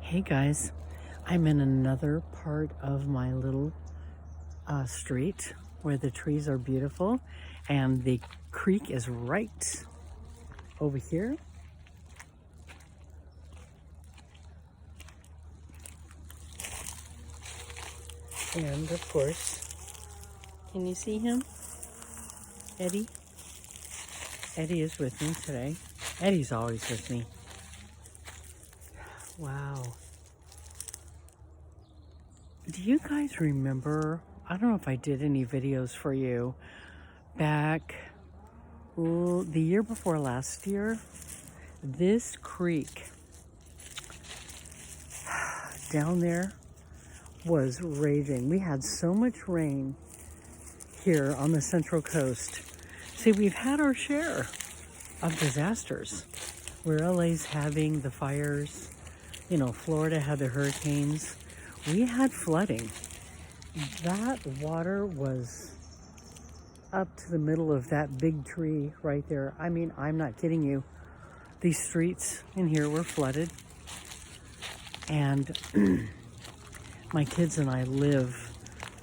Hey guys, I'm in another part of my little street where the trees are beautiful and the creek is right over here. And of course, can you see him? Eddie? Eddie is with me today. Eddie's always with me. Wow. Do you guys remember, I don't know if I did any videos for you, back the year before last year, this creek down there was raging. We had so much rain here on the Central Coast. See, we've had our share of disasters where LA's having the fires, Florida had the hurricanes. We had flooding. That water was up to the middle of that big tree right there. I mean, I'm not kidding you. These streets in here were flooded. And my kids and I live,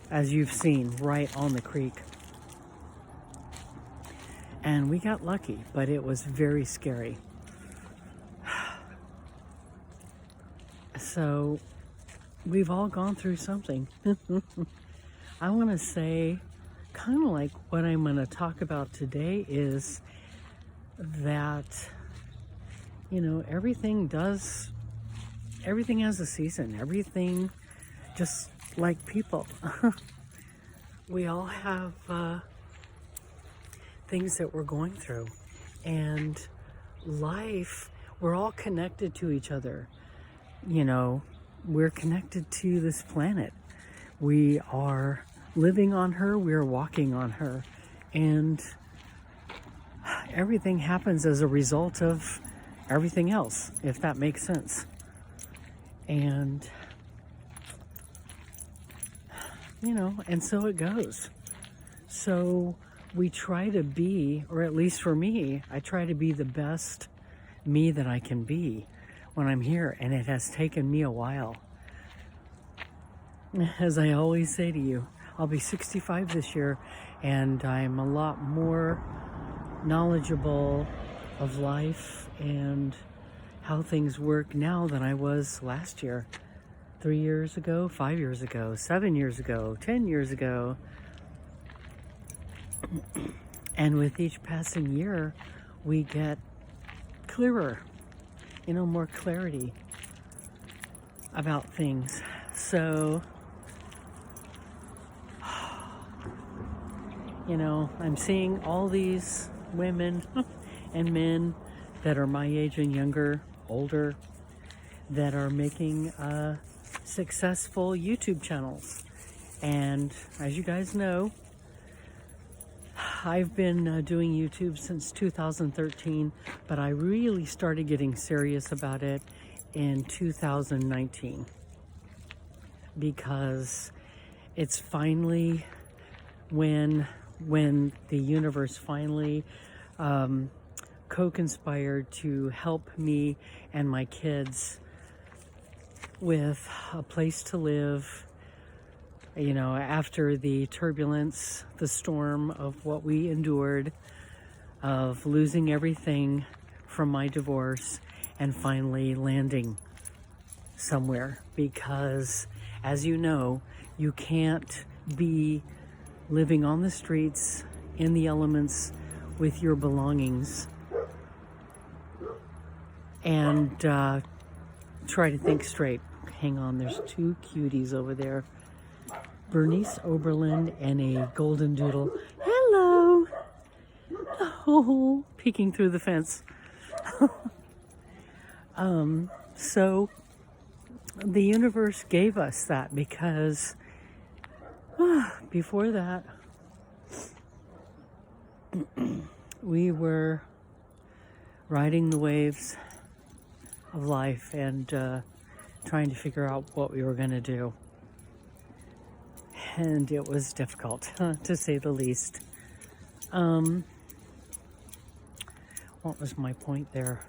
as you've seen, right on the creek. And we got lucky, but it was very scary. So we've all gone through something. I want to say, kind of like what I'm going to talk about today is that, everything has a season. Everything, just like people. We all have things that we're going through. And life, we're all connected to each other. We're connected to this planet. We are living on her, we're walking on her. And everything happens as a result of everything else, if that makes sense. And, and so it goes. So we try to be, or at least for me, I try to be the best me that I can be when I'm here, and it has taken me a while. As I always say to you, I'll be 65 this year, and I'm a lot more knowledgeable of life and how things work now than I was last year, 3 years ago, 5 years ago, 7 years ago, 10 years ago. And with each passing year, we get clearer, more clarity about things. So, I'm seeing all these women and men that are my age and younger, older, that are making successful YouTube channels. And as you guys know, I've been doing YouTube since 2013, but I really started getting serious about it in 2019 because it's finally when the universe finally co-conspired to help me and my kids with a place to live. After the turbulence, the storm of what we endured, of losing everything from my divorce and finally landing somewhere. Because, as you know, you can't be living on the streets, in the elements, with your belongings and try to think straight. Hang on, there's two cuties over there. Bernice Oberlin and a golden doodle. Hello! Oh, peeking through the fence. So the universe gave us that because before that, we were riding the waves of life and trying to figure out what we were going to do. And it was difficult, to say the least. What was my point there?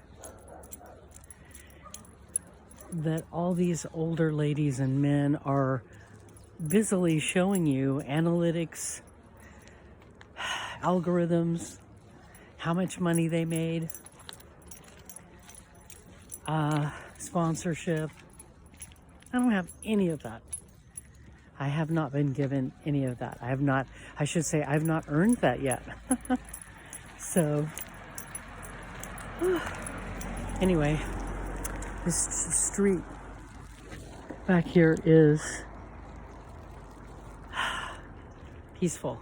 that all these older ladies and men are busily showing you analytics, algorithms, how much money they made, sponsorship. I don't have any of that. I have not been given any of that. I've not earned that yet. So, anyway, this street back here is peaceful.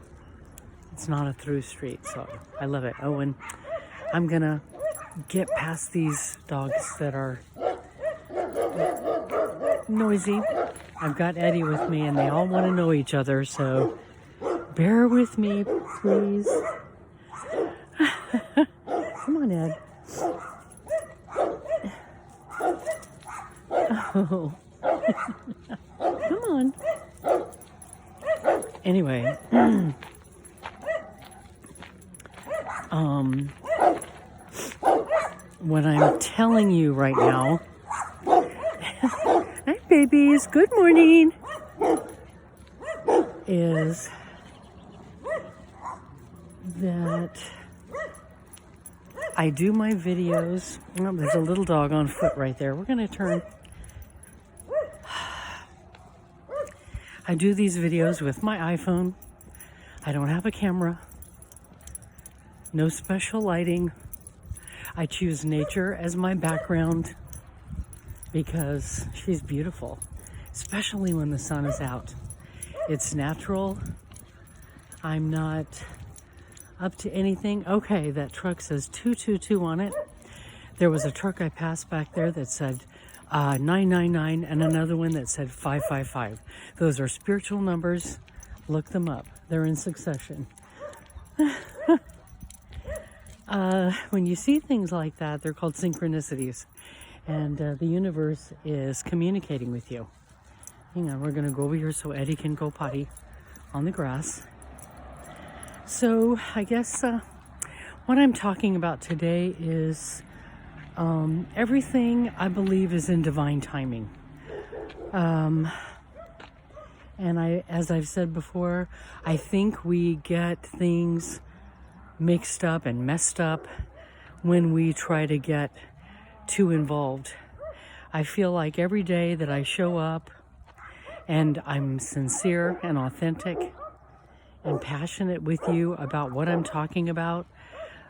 It's not a through street, so I love it. Oh, and I'm gonna get past these dogs that are noisy. I've got Eddie with me, and they all want to know each other, so bear with me, please. Come on, Ed. Oh. Come on. Anyway, what I'm telling you right now, hi babies, good morning, is that I do my videos. Oh, there's a little dog on foot right there. We're going to turn. I do these videos with my iPhone. I don't have a camera. No special lighting. I choose nature as my background because she's beautiful, especially when the sun is out. It's natural. I'm not up to anything. Okay, that truck says 222 on it. There was a truck I passed back there that said 999 and another one that said 555. Those are spiritual numbers. Look them up. They're in succession. When you see things like that, they're called synchronicities. And the universe is communicating with you. Hang on, we're going to go over here so Eddie can go potty on the grass. So I guess what I'm talking about today is everything I believe is in divine timing. And as I've said before, I think we get things mixed up and messed up when we try to get too involved. I feel like every day that I show up and I'm sincere and authentic and passionate with you about what I'm talking about,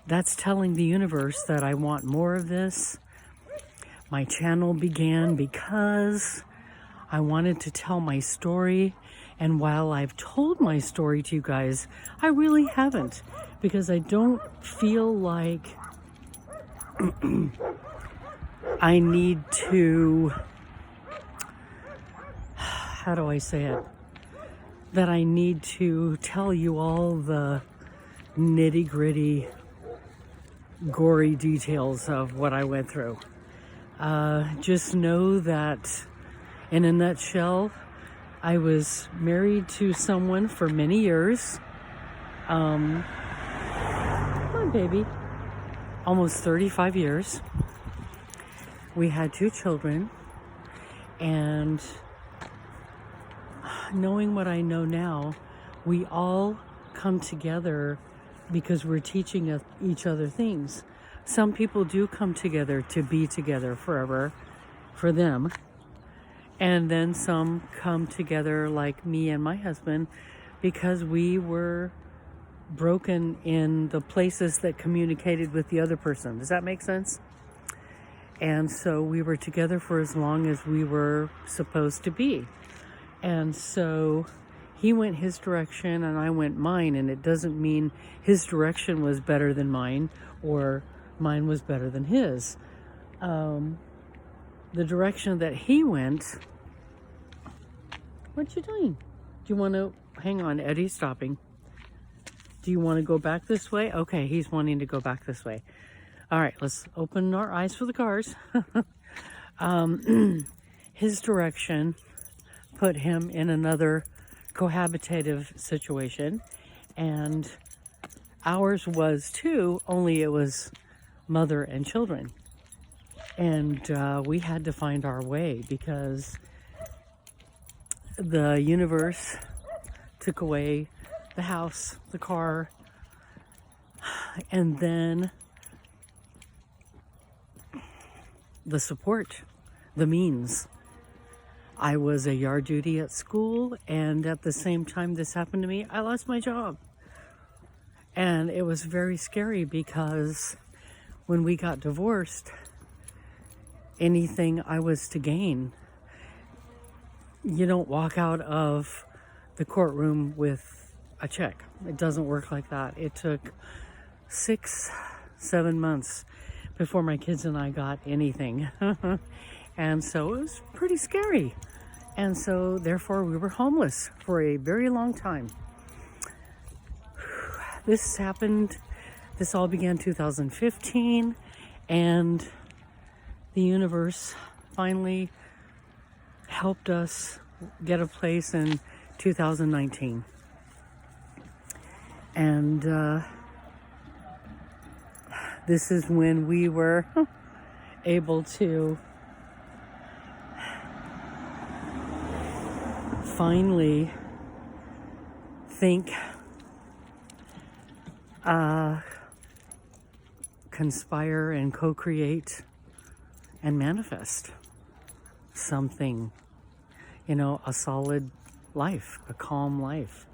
that's telling the universe that I want more of this. My channel began because I wanted to tell my story, and while I've told my story to you guys, I really haven't, because I don't feel like I need to, how do I say it? That I need to tell you all the nitty-gritty, gory details of what I went through. Just know that, in a nutshell, I was married to someone for many years. Come on, baby. Almost 35 years. We had 2 children, and knowing what I know now, we all come together because we're teaching each other things. Some people do come together to be together forever for them. And then some come together like me and my husband because we were broken in the places that communicated with the other person. Does that make sense? And so we were together for as long as we were supposed to be. And so he went his direction and I went mine, and it doesn't mean his direction was better than mine or mine was better than his. The direction that he went, what you doing? Do you want to, hang on, Eddie's stopping. Do you want to go back this way? Okay, he's wanting to go back this way. All right, let's open our eyes for the cars. His direction put him in another cohabitative situation, and ours was too, only it was mother and children. And we had to find our way because the universe took away the house, the car, and then the support, the means. I was a yard duty at school, and at the same time this happened to me, I lost my job. And it was very scary because when we got divorced, anything I was to gain, you don't walk out of the courtroom with a check. It doesn't work like that. It took 6-7 months before my kids and I got anything. And so it was pretty scary. And so therefore we were homeless for a very long time. This all began 2015, and the universe finally helped us get a place in 2019. And this is when we were able to finally think, conspire and co-create and manifest something, a solid life, a calm life.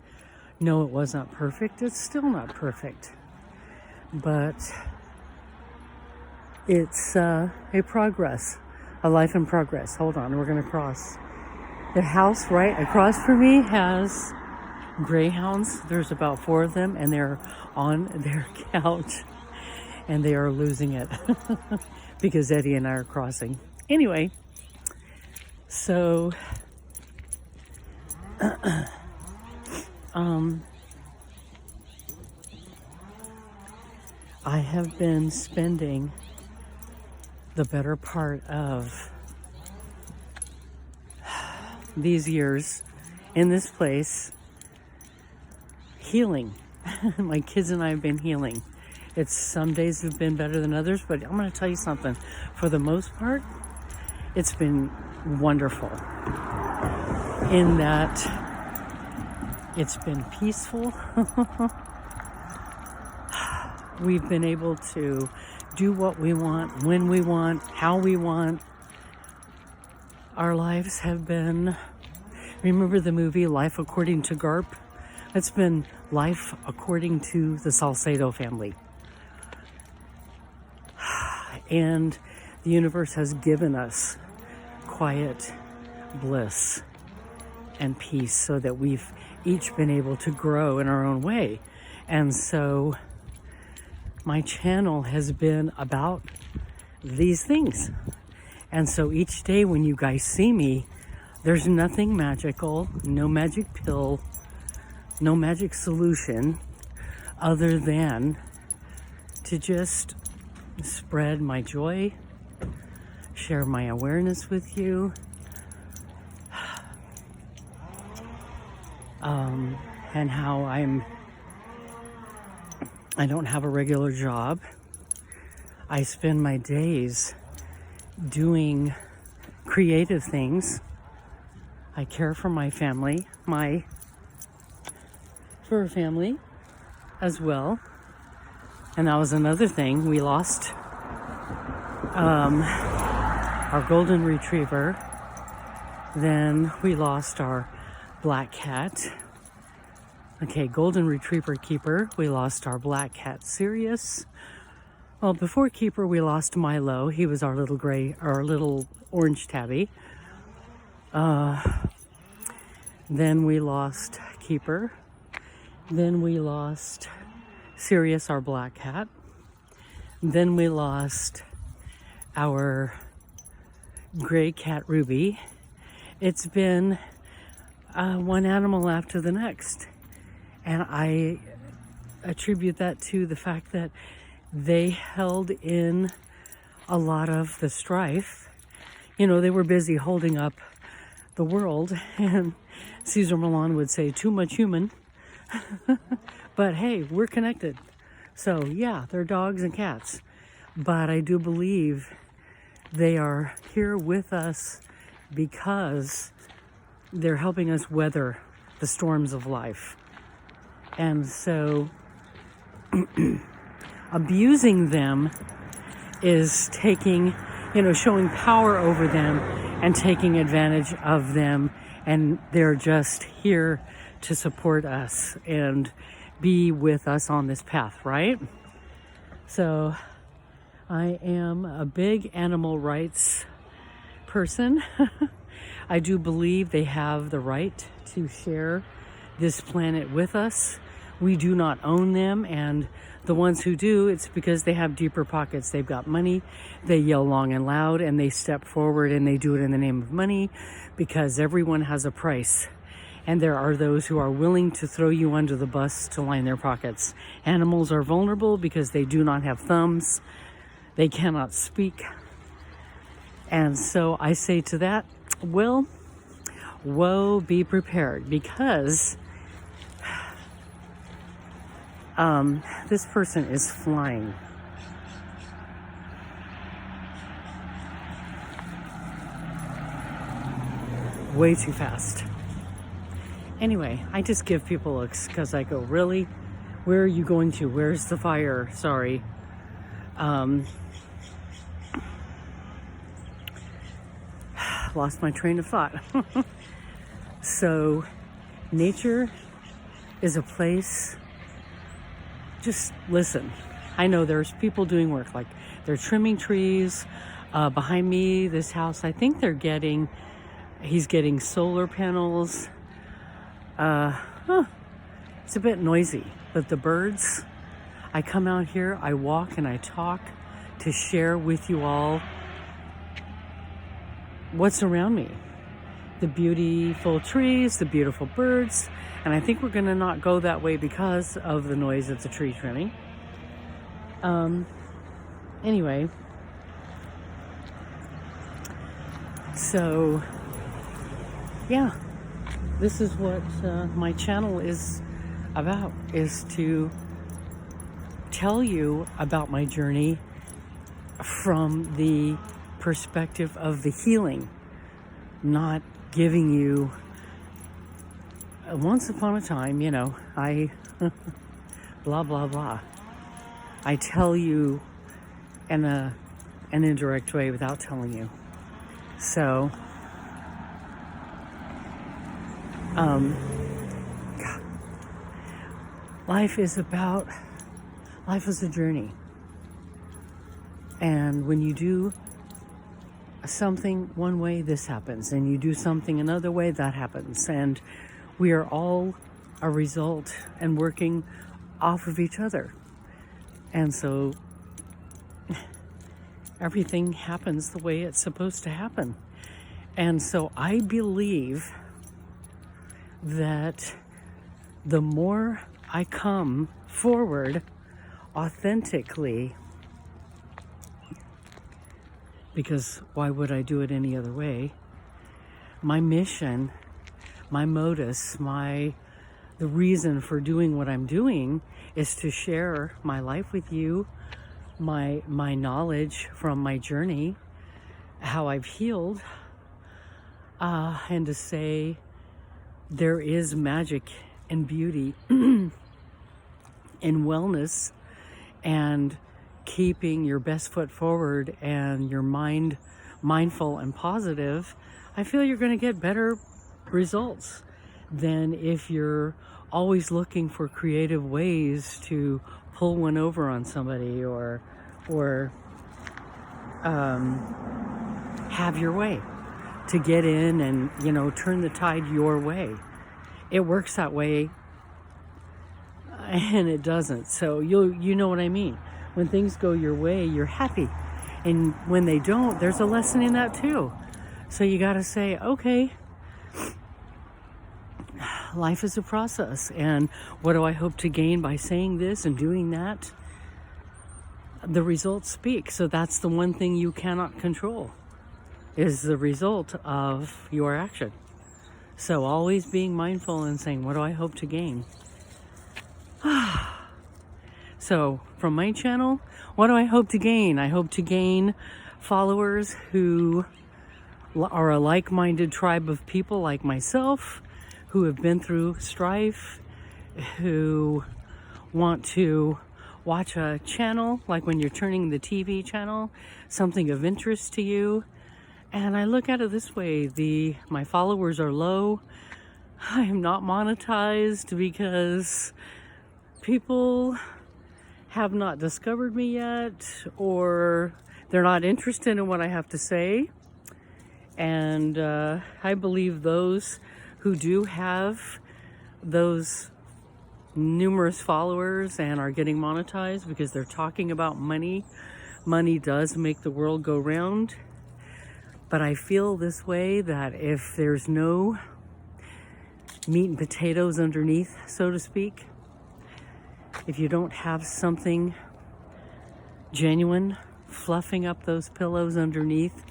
No, it was not perfect. It's still not perfect. But it's a progress, a life in progress. Hold on, we're going to cross. The house right across from me has greyhounds. There's about 4 of them, and they're on their couch, and they are losing it because Eddie and I are crossing. Anyway, so I have been spending the better part of these years in this place healing. My kids and I have been healing. Some days have been better than others, but I'm going to tell you something. For the most part, it's been wonderful in that it's been peaceful. We've been able to do what we want, when we want, how we want. Our lives have been, remember the movie Life According to Garp? It's been life according to the Salcedo family. And the universe has given us quiet bliss and peace so that we've each been able to grow in our own way. And so my channel has been about these things. And so each day when you guys see me, there's nothing magical, no magic pill, no magic solution, other than to just spread my joy, share my awareness with you, and how I don't have a regular job. I spend my days doing creative things. I care for my family, my fur family as well. And that was another thing. We lost our golden retriever. Then we lost our black cat. Okay, golden retriever Keeper. We lost our black cat Sirius. Well, before Keeper, we lost Milo. He was our little orange tabby. Then we lost Keeper. Then we lost Sirius, our black cat. Then we lost our gray cat Ruby. It's been one animal after the next. And I attribute that to the fact that they held in a lot of the strife. They were busy holding up the world, and Cesar Millan would say, too much human. But hey, we're connected. So yeah, they're dogs and cats. But I do believe They are here with us because they're helping us weather the storms of life. And so abusing them is taking, showing power over them and taking advantage of them. And they're just here to support us and be with us on this path, right? So I am a big animal rights person. I do believe they have the right to share this planet with us. We do not own them, and the ones who do, it's because they have deeper pockets. They've got money, they yell long and loud, and they step forward, and they do it in the name of money, because everyone has a price. And there are those who are willing to throw you under the bus to line their pockets. Animals are vulnerable because they do not have thumbs. They cannot speak. And so I say to that, well, woe be prepared, because this person is flying. Way too fast. Anyway, I just give people looks because I go, really? Where are you going to? Where's the fire? Sorry. Lost my train of thought. So, nature is a place. Just listen. I know there's people doing work, like they're trimming trees. Behind me, this house, I think he's getting solar panels. It's a bit noisy, but the birds, I come out here, I walk and I talk to share with you all what's around me. The beautiful trees, the beautiful birds, and I think we're going to not go that way because of the noise of the tree trimming. Anyway, so yeah, this is what my channel is about, is to tell you about my journey from the perspective of the healing, not giving you once upon a time, I blah blah blah. I tell you in an indirect way without telling you. So life is a journey. And when you do something one way, this happens. And you do something another way, that happens. And we are all a result and working off of each other. And so everything happens the way it's supposed to happen. And so I believe that the more I come forward authentically, because why would I do it any other way? My mission, my modus, the reason for doing what I'm doing is to share my life with you, my knowledge from my journey, how I've healed, and to say there is magic and beauty in wellness and keeping your best foot forward and your mind mindful and positive. I feel you're going to get better results than if you're always looking for creative ways to pull one over on somebody or have your way, to get in and turn the tide your way. It works that way, and it doesn't. So you know what I mean. When things go your way, you're happy. And when they don't, there's a lesson in that too. So you got to say, okay, life is a process. And what do I hope to gain by saying this and doing that? The results speak. So that's the one thing you cannot control, is the result of your action. So always being mindful and saying, what do I hope to gain? So from my channel, what do I hope to gain? I hope to gain followers who are a like-minded tribe of people like myself, who have been through strife, who want to watch a channel, like when you're turning the TV channel, something of interest to you. And I look at it this way, my followers are low. I am not monetized because people have not discovered me yet, or they're not interested in what I have to say. And I believe those who do have those numerous followers and are getting monetized because they're talking about money. Money does make the world go round. But I feel this way, that if there's no meat and potatoes underneath, so to speak, if you don't have something genuine fluffing up those pillows underneath,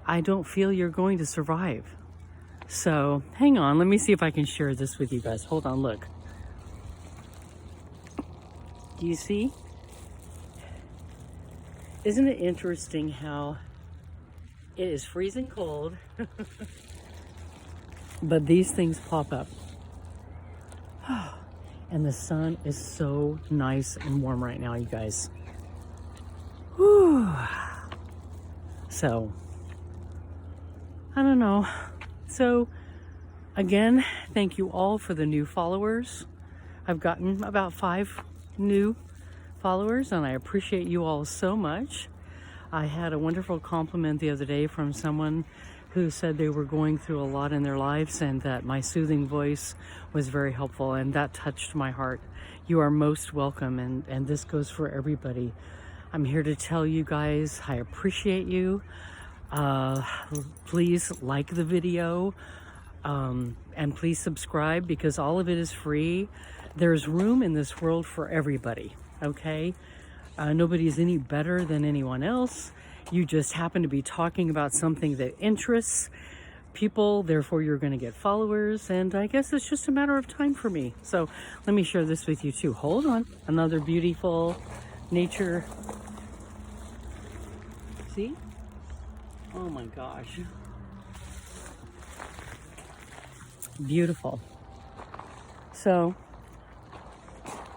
I don't feel you're going to survive. So hang on, let me see if I can share this with you guys. Hold on, look. Do you see? Isn't it interesting how it is freezing cold, but these things pop up. And the sun is so nice and warm right now, you guys. Whew. So, I don't know. So, again, thank you all for the new followers. I've gotten about 5 new followers, and I appreciate you all so much. I had a wonderful compliment the other day from someone who said they were going through a lot in their lives and that my soothing voice was very helpful, and that touched my heart. You are most welcome, and this goes for everybody. I'm here to tell you guys I appreciate you. Please like the video, and please subscribe, because all of it is free. There's room in this world for everybody, okay? Nobody is any better than anyone else. You just happen to be talking about something that interests people, therefore you're going to get followers, and I guess it's just a matter of time for me. So let me share this with you too. Hold on. Another beautiful nature. See? Oh my gosh. Beautiful. So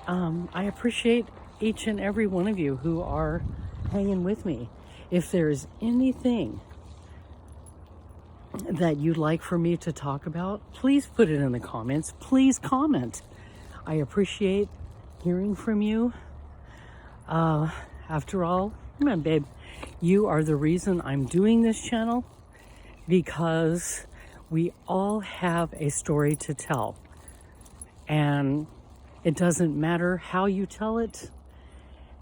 I appreciate each and every one of you who are hanging with me. If there's anything that you'd like for me to talk about, please put it in the comments. Please comment. I appreciate hearing from you. After all, come on, babe. You are the reason I'm doing this channel, because we all have a story to tell. And it doesn't matter how you tell it.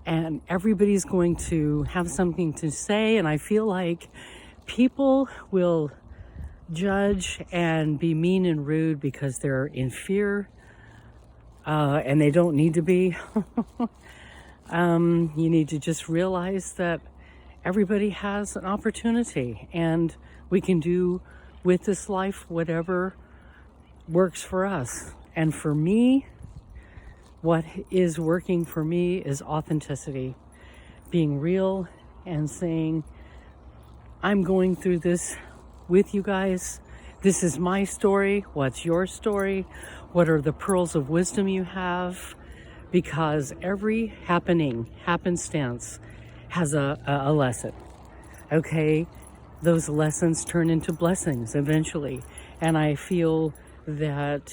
And everybody's going to have something to say. And I feel like people will judge and be mean and rude because they're in fear. And they don't need to be. You need to just realize that everybody has an opportunity, and we can do with this life whatever works for us. And for me, what is working for me is authenticity, being real and saying, I'm going through this with you guys. This is my story. What's your story? What are the pearls of wisdom you have? Because every happenstance has a lesson, okay? Those lessons turn into blessings eventually. And I feel that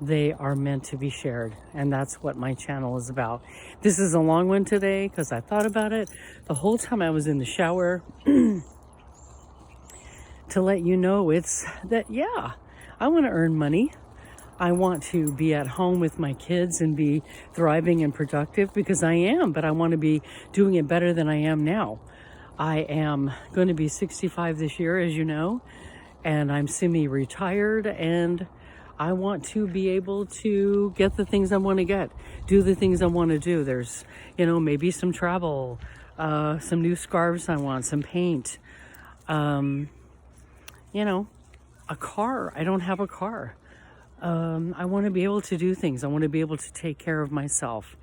they are meant to be shared. And that's what my channel is about. This is a long one today because I thought about it the whole time I was in the shower. To let you know, it's that, yeah, I want to earn money. I want to be at home with my kids and be thriving and productive, because I am, but I want to be doing it better than I am now. I am going to be 65 this year, as you know, and I'm semi-retired, and I want to be able to get the things I want to get, do the things I want to do. There's, maybe some travel, some new scarves I want, some paint, a car. I don't have a car. I want to be able to do things. I want to be able to take care of myself.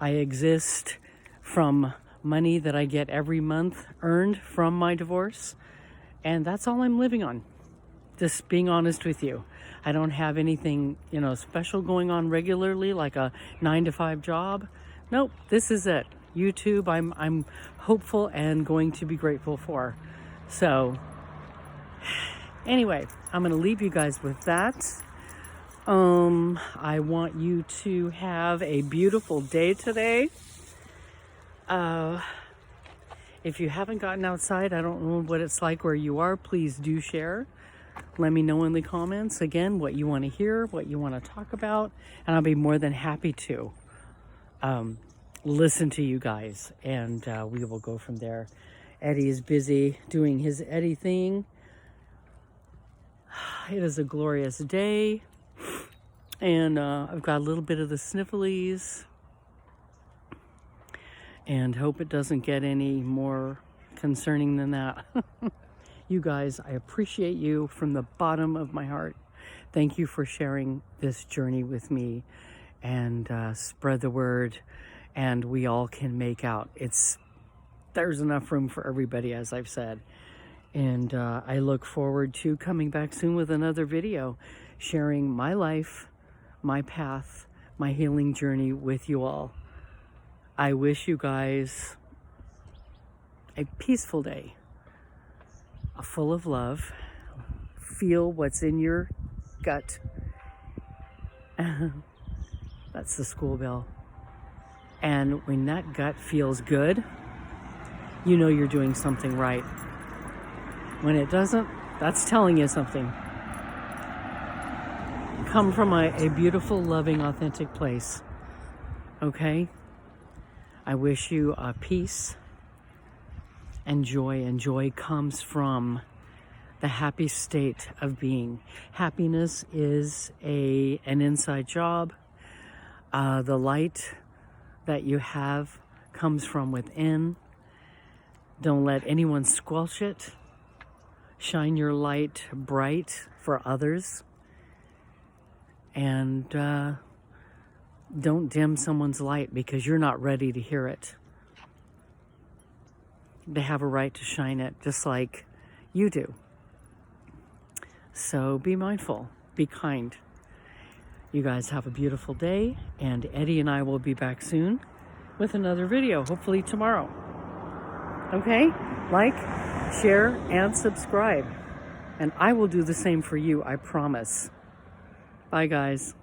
I exist from money that I get every month earned from my divorce. And that's all I'm living on. Just being honest with you. I don't have anything, special going on regularly, like a 9-to-5 job. Nope, this is it. YouTube, I'm hopeful and going to be grateful for. So, anyway, I'm going to leave you guys with that. I want you to have a beautiful day today. If you haven't gotten outside, I don't know what it's like where you are. Please do share. Let me know in the comments, again, what you want to hear, what you want to talk about, and I'll be more than happy to listen to you guys, and we will go from there. Eddie is busy doing his Eddie thing. It is a glorious day, and I've got a little bit of the snifflies, and hope it doesn't get any more concerning than that. You guys, I appreciate you from the bottom of my heart. Thank you for sharing this journey with me, and spread the word, and we all can make out. There's enough room for everybody, as I've said. And I look forward to coming back soon with another video, sharing my life, my path, my healing journey with you all. I wish you guys a peaceful day, full of love. Feel what's in your gut. That's the school bell. And when that gut feels good, you know you're doing something right. When it doesn't, that's telling you something. Come from a beautiful, loving, authentic place. Okay? I wish you peace and joy. And joy comes from the happy state of being. Happiness is an inside job. The light that you have comes from within. Don't let anyone squelch it. Shine your light bright for others. And don't dim someone's light because you're not ready to hear it. They have a right to shine it just like you do. So be mindful, be kind. You guys have a beautiful day, and Eddie and I will be back soon with another video, hopefully tomorrow. Okay? Like, share, and subscribe. And I will do the same for you, I promise. Bye, guys.